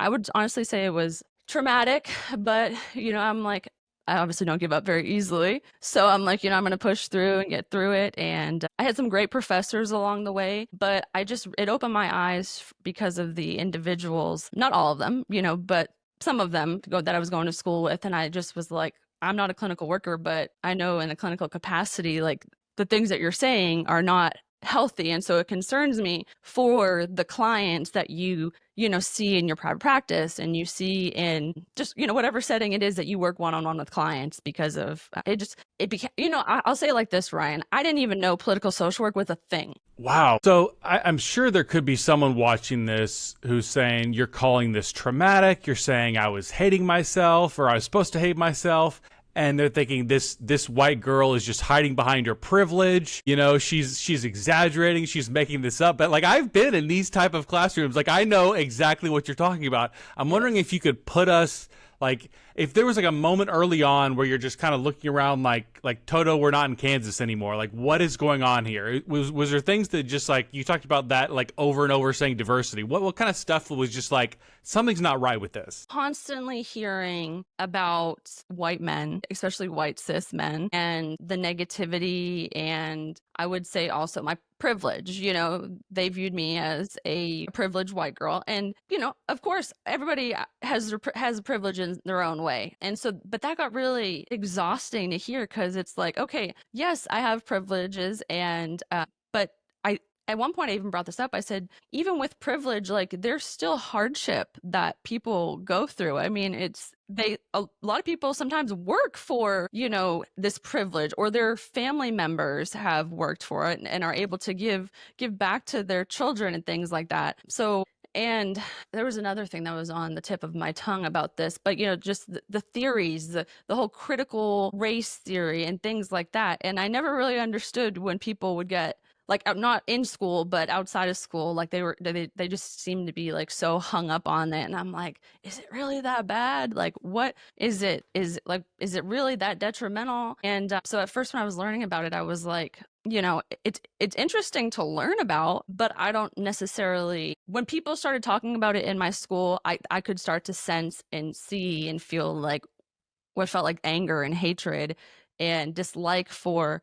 I would honestly say it was traumatic, but I'm like, I obviously don't give up very easily. So I'm like, I'm going to push through and get through it. And I had some great professors along the way, but it opened my eyes because of the individuals, not all of them, but some of them that I was going to school with. And I just was like, I'm not a clinical worker, but I know in a clinical capacity, like the things that you're saying are not healthy. And so it concerns me for the clients that you see in your private practice and you see in just, whatever setting it is that you work one-on-one with clients, because of it became, I'll say it like this, Ryan, I didn't even know political social work was a thing. Wow. So I'm sure there could be someone watching this who's saying, you're calling this traumatic. You're saying I was hating myself, or I was supposed to hate myself. And they're thinking this white girl is just hiding behind her privilege. She's exaggerating. She's making this up. But like, I've been in these type of classrooms. Like, I know exactly what you're talking about. I'm wondering if you could put us, like, if there was like a moment early on where you're just kind of looking around like Toto, we're not in Kansas anymore. Like, what is going on here? Was there things that just, like, you talked about that, like, over and over, saying diversity? What kind of stuff was just like, something's not right with this? Constantly hearing about white men, especially white cis men, and the negativity, and I would say also my privilege. They viewed me as a privileged white girl, and of course everybody has privilege in their own way. And so, but that got really exhausting to hear, because it's like, okay, yes, I have privileges, and but I at one point I even brought this up. I said, even with privilege, like, there's still hardship that people go through. I mean, a lot of people sometimes work for, this privilege, or their family members have worked for it and are able to give back to their children and things like that. So, and there was another thing that was on the tip of my tongue about this, but just the theories, the whole critical race theory and things like that. And I never really understood when people would get, like, not in school but outside of school, like they just seem to be like so hung up on it. And I'm like, is it really that bad? Like, what is it? Is it really that detrimental? And so at first when I was learning about it, I was like, it's interesting to learn about, but I don't necessarily, when people started talking about it in my school, I could start to sense and see and feel like what felt like anger and hatred and dislike for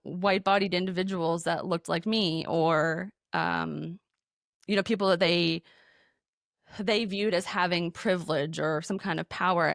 white bodied individuals that looked like me, or people that they viewed as having privilege or some kind of power.